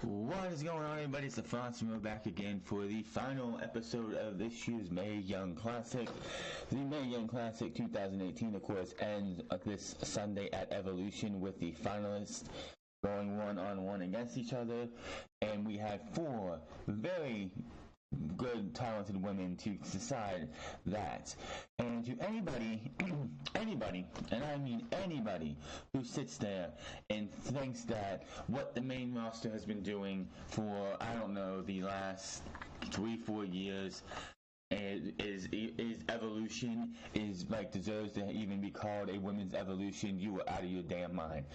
What is going on, everybody? It's the Fonz, and we're back again for the final episode of this year's Mae Young Classic. The Mae Young Classic 2018, of course, ends this Sunday at Evolution with the finalists going one-on-one against each other, and we had four very good, talented women to decide that. And to anybody, and I mean anybody, who sits there and thinks that what the main roster has been doing for, I don't know, the last 3-4 years is evolution, is like deserves to even be called a women's evolution, you are out of your damn mind.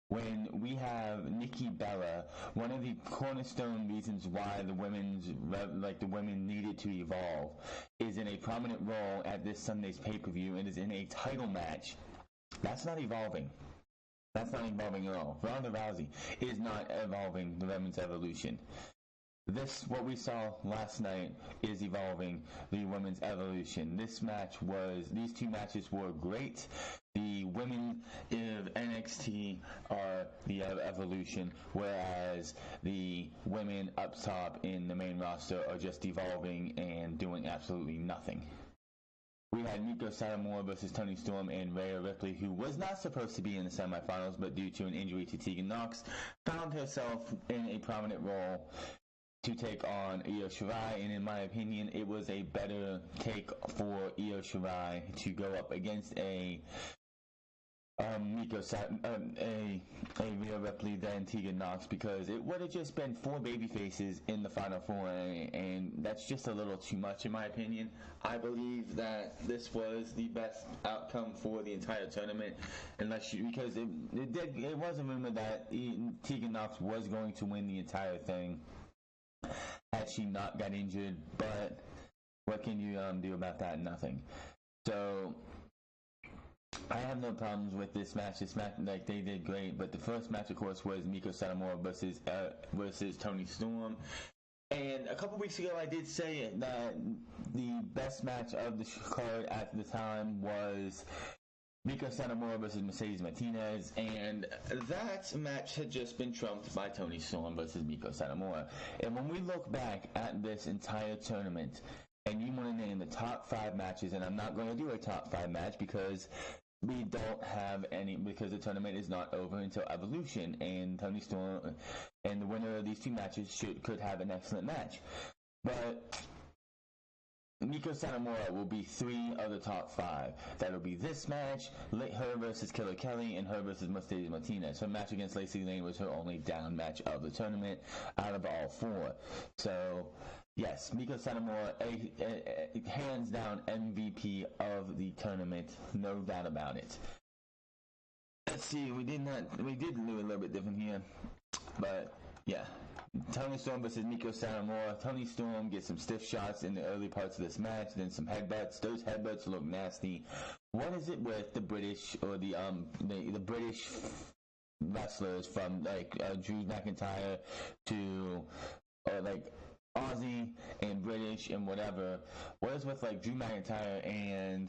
When we have Nikki Bella, one of the cornerstone reasons why the women needed to evolve, is in a prominent role at this Sunday's pay-per-view and is in a title match. That's not evolving. That's not evolving at all. Ronda Rousey is not evolving the women's evolution. What we saw last night is evolving the women's evolution. These two matches were great. The women of NXT are the evolution, whereas the women up top in the main roster are just evolving and doing absolutely nothing. We had Meiko Satamoura versus Toni Storm and Rhea Ripley, who was not supposed to be in the semifinals, but due to an injury to Tegan Nox, found herself in a prominent role to take on Io Shirai, and in my opinion, it was a better take for Io Shirai to go up against a Rhea Ripley than Tegan Nox, because it would have just been four baby faces in the final four, and that's just a little too much in my opinion. I believe that this was the best outcome for the entire tournament, because it was a rumor that Tegan Nox was going to win the entire thing had she not got injured, but what can you do about that? Nothing. So I have no problems with this match. Like, they did great, but the first match, of course, was Meiko Satamoura versus Toni Storm. And a couple weeks ago, I did say that the best match of the card at the time was Meiko Satamoura versus Mercedes Martinez, and that match had just been trumped by Toni Storm versus Meiko Satamoura. And when we look back at this entire tournament, and you want to name the top 5 matches, and I'm not going to do a top 5 match because we don't have any, because the tournament is not over until Evolution, and Toni Storm and the winner of these two matches could have an excellent match. But Meiko Satamoura will be 3 of the top 5. That'll be this match, her versus Killer Kelly, and her versus Mercedes Martinez. Her match against Lacey Lane was her only down match of the tournament out of all 4. So, yes, Meiko Satamoura, a hands down MVP of the tournament, no doubt about it. Let's see, we did do a little bit different here, but yeah. Toni Storm versus Meiko Satamoura. Toni Storm gets some stiff shots in the early parts of this match, then some headbutts. Those headbutts look nasty. What is it with the British or the British wrestlers from Drew McIntyre to Aussie and British and whatever? What is with Drew McIntyre and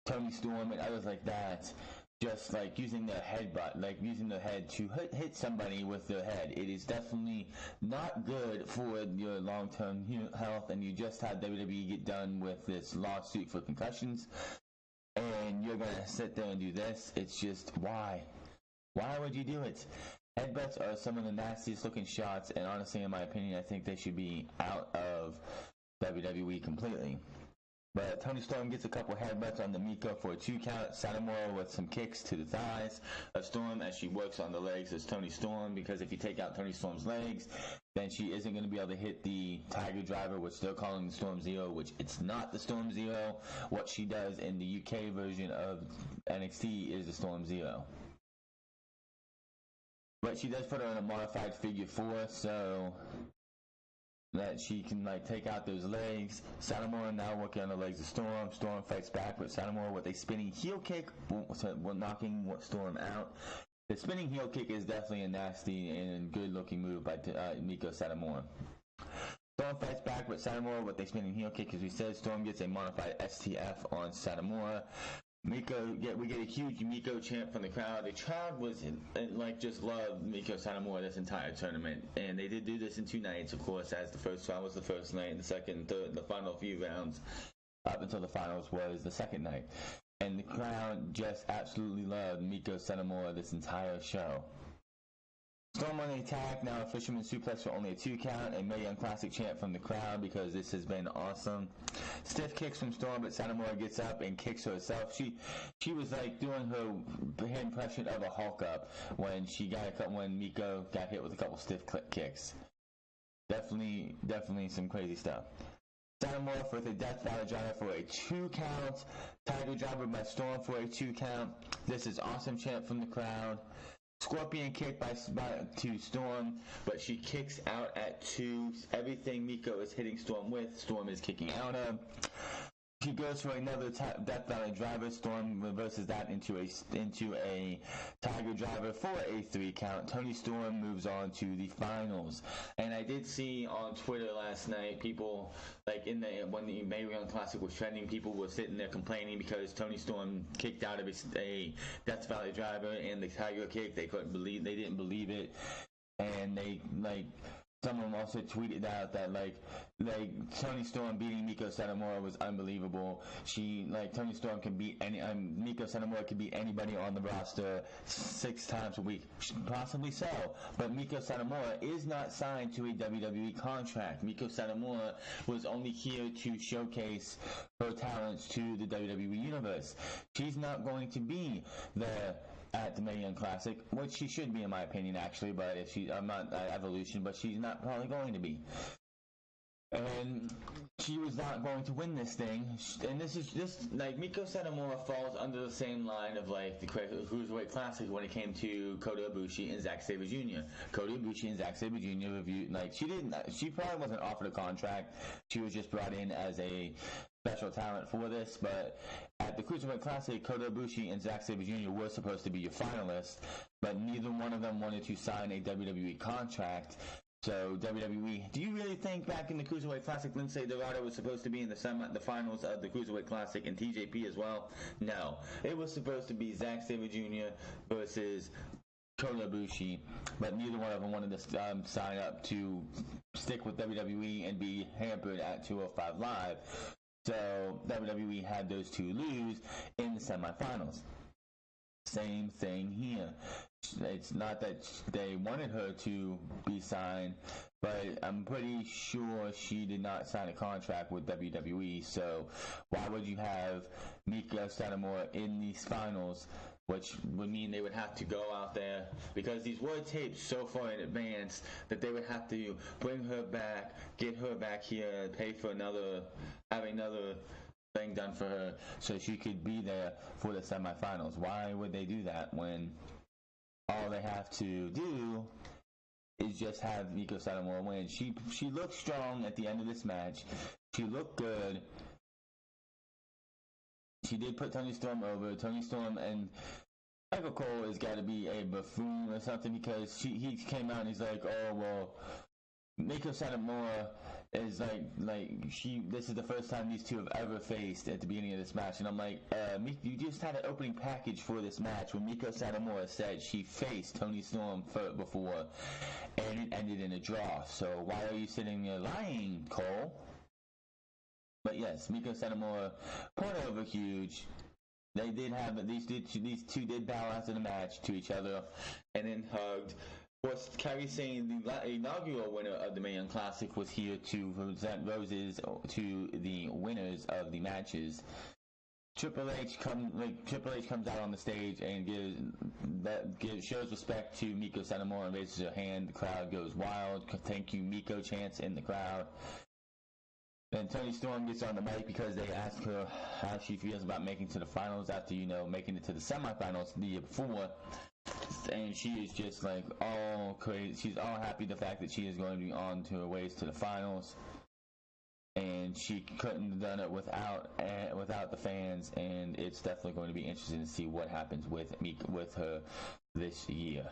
Toni Storm and others like that? Just using their headbutt, using their head to hit somebody with their head. It is definitely not good for your long-term health, and you just had WWE get done with this lawsuit for concussions, and you're going to sit there and do this. It's just, why? Why would you do it? Headbutts are some of the nastiest looking shots, and honestly, in my opinion, I think they should be out of WWE completely. But Toni Storm gets a couple headbutts on the Meiko for a 2 count. Satamoura with some kicks to the thighs of Storm as she works on the legs as Toni Storm, because if you take out Toni Storm's legs, then she isn't going to be able to hit the Tiger Driver, which they're calling the Storm Zero, which it's not the Storm Zero. What she does in the UK version of NXT is the Storm Zero. But she does put her in a modified figure 4, so that she can take out those legs. Satamoura now working on the legs of Storm. Storm fights back with Satamoura with a spinning heel kick, knocking Storm out. The spinning heel kick is definitely a nasty and good looking move by Meiko Satamoura. Storm fights back with Satamoura with a spinning heel kick. As we said, Storm gets a modified STF on Satamoura. Meiko, yeah, we get a huge Meiko chant from the crowd. The crowd was like just loved Meiko Satamoura this entire tournament, and they did do this in 2 nights, of course. As the first round was the first night, and the second, third, the final few rounds up until the finals was the second night, and the crowd just absolutely loved Meiko Satamoura this entire show. Storm on the attack, now a fisherman suplex for only a 2 count, a Mae Young Classic chant from the crowd because this has been awesome. Stiff kicks from Storm, but Satamoura gets up and kicks herself. She was like doing her impression of a Hulk up when Meiko got hit with a couple stiff kicks. Definitely some crazy stuff. Satamoura with a Death Valley driver for a 2 count. Tiger driver by Storm for a 2 count. This is awesome chant from the crowd. Scorpion kick to Storm, but she kicks out at 2. Everything Meiko is hitting Storm with, Storm is kicking out of. She goes for another Death Valley driver. Storm reverses that into a Tiger driver for a 3 count. Toni Storm moves on to the finals. And I did see on Twitter last night, people like when the Mae Young Classic was trending, people were sitting there complaining because Toni Storm kicked out of a Death Valley driver and the Tiger kick. They didn't believe it, and they someone also tweeted out that like Toni Storm beating Meiko Satamoura was unbelievable. Toni Storm can beat Meiko Satamoura can beat anybody on the roster 6 times a week, possibly so. But Meiko Satamoura is not signed to a WWE contract. Meiko Satamoura was only here to showcase her talents to the WWE universe. She's not going to be at the Mae Young Classic, which she should be in my opinion actually, but if I'm not Evolution, but she's not probably going to be. And she was not going to win this thing, and this is just like Meiko Satamoura falls under the same line of like the Cruiserweight Classic when it came to Kota Ibushi and Zack Sabre Jr. Kota Ibushi and Zack Sabre Jr. reviewed, she probably wasn't offered a contract. She was just brought in as a special talent for this, but at the Cruiserweight Classic, Kota Ibushi and Zack Sabre Jr. were supposed to be your finalists, but neither one of them wanted to sign a WWE contract. So WWE, do you really think back in the Cruiserweight Classic, Lindsay Dorado was supposed to be in the finals of the Cruiserweight Classic and TJP as well? No, it was supposed to be Zack Sabre Jr. versus Kota Ibushi, but neither one of them wanted to sign up to stick with WWE and be hampered at 205 Live. So WWE had those 2 lose in the semifinals. Same thing here. It's not that they wanted her to be signed, but I'm pretty sure she did not sign a contract with WWE. So why would you have Meiko Satamoura in these finals, which would mean they would have to go out there, because these were taped so far in advance that they would have to bring her back, get her back here, pay for have another thing done for her so she could be there for the semifinals. Why would they do that when all they have to do is just have Meiko Satamoura win? She looked strong at the end of this match. She looked good. She did put Toni Storm over. Toni Storm and Michael Cole has got to be a buffoon or something, because he came out and he's like, oh, well, Meiko Satamoura is this is the first time these 2 have ever faced at the beginning of this match. And I'm like, you just had an opening package for this match where Meiko Satamoura said she faced Toni Storm before, and it ended in a draw. So why are you sitting there lying, Cole? But yes, Meiko Satamoura put over huge. They did have these 2 did bow after the match to each other and then hugged. Of course, Kairi Sane, the inaugural winner of the Mae Young Classic, was here to present roses to the winners of the matches. Triple H comes out on the stage and shows respect to Meiko Satamoura and raises her hand. The crowd goes wild. Thank you, Meiko chants in the crowd. Then Toni Storm gets on the mic because they ask her how she feels about making to the finals after, making it to the semifinals the year before. And she is just like all crazy. She's all happy the fact that she is going to be on to her ways to the finals. And she couldn't have done it without the fans. And it's definitely going to be interesting to see what happens with her this year.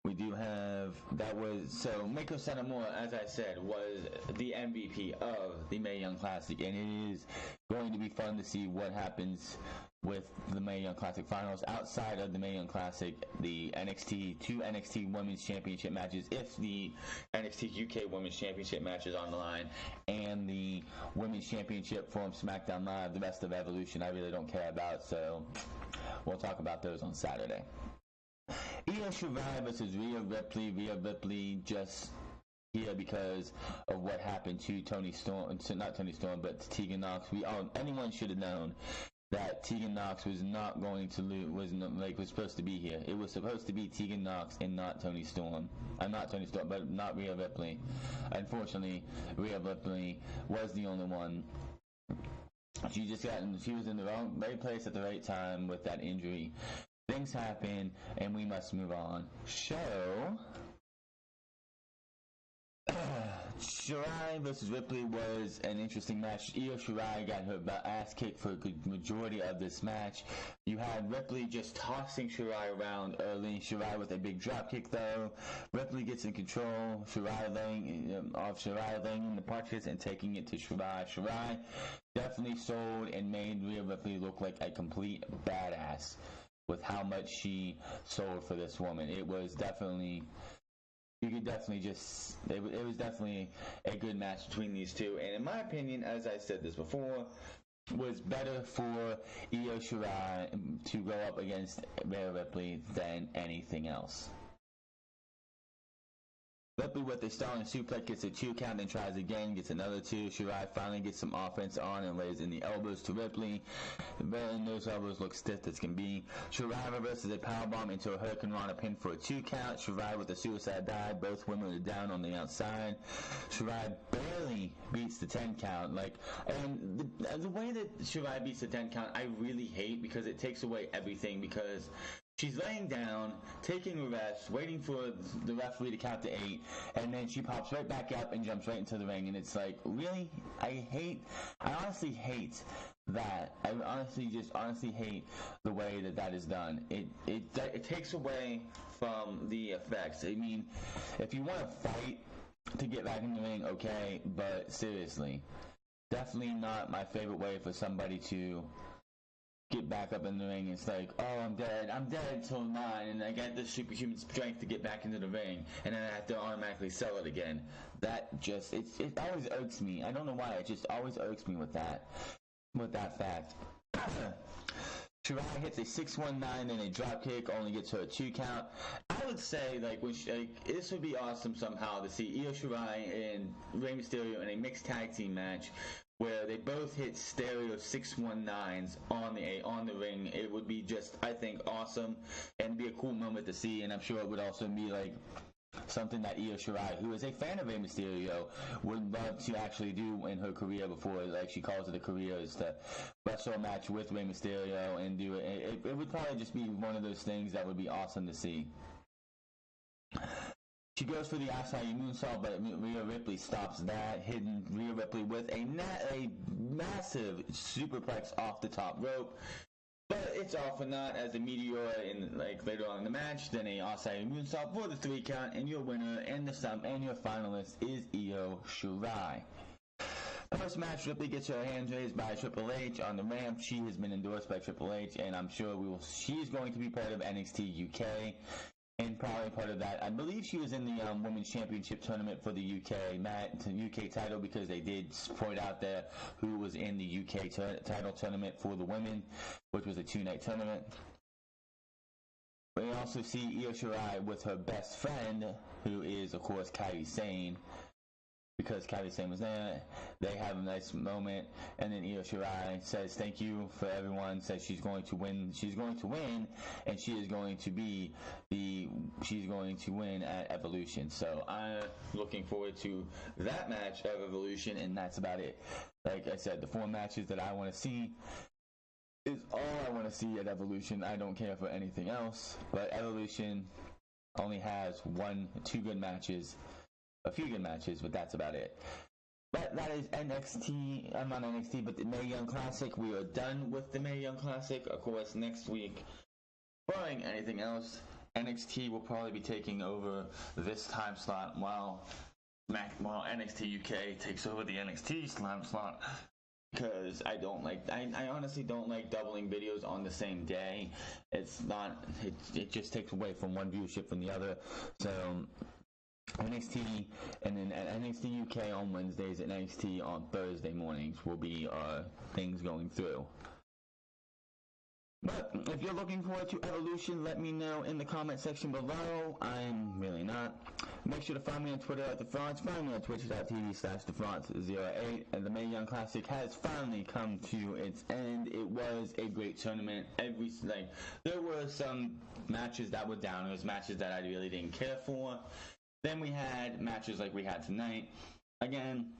We do have Meiko Satamoura, as I said, was the MVP of the Mae Young Classic, and it is going to be fun to see what happens with the Mae Young Classic finals. Outside of the Mae Young Classic, the two NXT Women's Championship matches, if the NXT UK Women's Championship match is on the line, and the Women's Championship from SmackDown Live, the rest of Evolution I really don't care about, so we'll talk about those on Saturday. Io Shirai versus Rhea Ripley. Rhea Ripley just here because of what happened to Toni Storm, not Toni Storm, but to Tegan Nox. Anyone should have known that Tegan Nox was not going to lose, was supposed to be here. It was supposed to be Tegan Nox and not Toni Storm. But not Rhea Ripley. Unfortunately, Rhea Ripley was the only one. She was in the right place at the right time with that injury. Things happen, and we must move on. Shirai versus Ripley was an interesting match. Io Shirai got her ass kicked for a good majority of this match. You had Ripley just tossing Shirai around early. Shirai with a big drop kick though. Ripley gets in control. Shirai laying in the punches and taking it to Shirai. Shirai definitely sold and made Rhea Ripley look like a complete badass with how much she sold for this woman. It was definitely it was definitely a good match between these two. And in my opinion, as I said this before, was better for Io Shirai to go up against Rhea Ripley than anything else. Ripley with a stalling suplex gets a 2 count, then tries again, gets another 2. Shirai finally gets some offense on and lays in the elbows to Ripley. And those elbows look stiff as can be. Shirai reverses a powerbomb into a Hurricane Rana pin for a 2 count. Shirai with a suicide dive. Both women are down on the outside. Shirai barely beats the 10 count. And the way that Shirai beats the 10 count, I really hate, because it takes away everything, because she's laying down, taking a rest, waiting for the referee to count to 8, and then she pops right back up and jumps right into the ring. And it's like, really? I honestly hate that. I honestly hate the way that is done. It takes away from the effects. I mean, if you want to fight to get back in the ring, okay, but seriously, definitely not my favorite way for somebody to get back up in the ring. It's like, oh, I'm dead till 9, and I got this superhuman strength to get back into the ring, and then I have to automatically sell it again. That just, it always irks me. I don't know why, it just always irks me with that fact. Shirai hits a 619 and a drop kick, only gets her a 2 count. I would say, this would be awesome somehow to see Io Shirai and Rey Mysterio in a mixed tag team match where they both hit stereo 619s on the ring. It would be just, I think, awesome and be a cool moment to see. And I'm sure it would also be something that Io Shirai, who is a fan of Rey Mysterio, would love to actually do in her career before, she calls it a career, is to wrestle a match with Rey Mysterio and do it. It would probably just be one of those things that would be awesome to see. She goes for the Asai moonsault, but Rhea Ripley stops that, hitting Rhea Ripley with a massive superplex off the top rope. But it's all for naught as a Meteor later on in the match, then a Asai moonsault for the 3 count, and your winner and your finalist is Io Shirai. Post-match, Ripley gets her hands raised by Triple H on the ramp. She has been endorsed by Triple H, and I'm sure she's going to be part of NXT UK. And probably part of that, I believe she was in the Women's Championship tournament for the UK title, because they did point out there who was in the UK title tournament for the women, which was a 2-night tournament. We also see Io Shirai with her best friend, who is, of course, Kairi Sane. Because Kairi Sane was there, they have a nice moment, and then Io Shirai says thank you for everyone, says she's going to win, and she is going to win at Evolution. So I'm looking forward to that match of Evolution, and that's about it. Like I said, the 4 matches that I want to see is all I want to see at Evolution. I don't care for anything else, but Evolution only has a few good matches, but that's about it. But that is NXT. I'm not NXT, but the Mae Young Classic. We are done with the Mae Young Classic. Of course, next week, barring anything else, NXT will probably be taking over this time slot while NXT UK takes over the NXT time slot. Because I honestly don't like doubling videos on the same day. It's not, it just takes away from one viewership from the other. So NXT and then at NXT UK on Wednesdays and NXT on Thursday mornings will be things going through. But if you're looking forward to Evolution, let me know in the comment section below. I'm really not. Make sure to find me on Twitter at TheFrance. Find me on twitch.tv/TheFrance08. And the Mae Young Classic has finally come to its end. It was a great tournament. There were some matches that were downers, matches that I really didn't care for. Then we had matches like we had tonight. Again,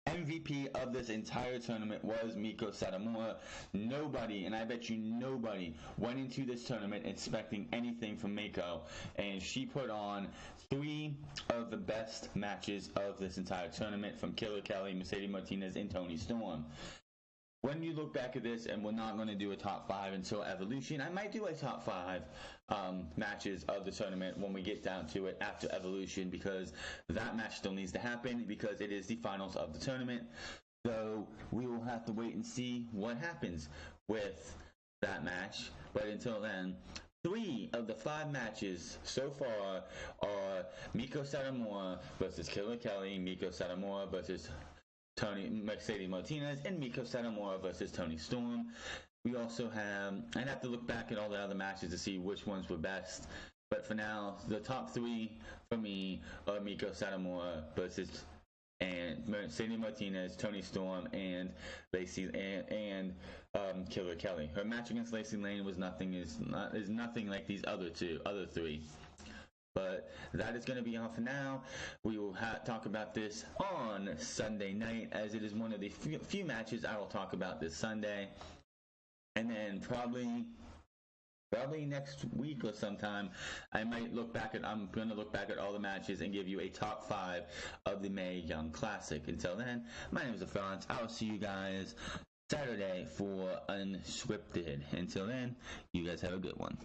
MVP of this entire tournament was Meiko Satamoura. Nobody, and I bet you nobody, went into this tournament expecting anything from Meiko, and she put on 3 of the best matches of this entire tournament from Killer Kelly, Mercedes Martinez, and Toni Storm. When you look back at this, and we're not going to do a top 5 until Evolution, I might do a top 5 matches of the tournament when we get down to it after Evolution, because that match still needs to happen because it is the finals of the tournament. So we will have to wait and see what happens with that match. But until then, 3 of the 5 matches so far are Meiko Satamoura versus Killer Kelly, Meiko Satamoura versus Mercedes Martinez, and Meiko Satamoura versus Toni Storm. We also have, I'd have to look back at all the other matches to see which ones were best. But for now, the top 3 for me are Meiko Satamoura versus Mercedes Martinez, Toni Storm, and Lacey and Killer Kelly. Her match against Lacey Lane was nothing like these other 3. But that is going to be all for now. We will talk about this on Sunday night, as it is one of the few matches I will talk about this Sunday. And then probably next week or sometime, I'm going to look back at all the matches and give you a top 5 of the Mae Young Classic. Until then, my name is TheFrance. I will see you guys Saturday for Unscripted. Until then, you guys have a good one.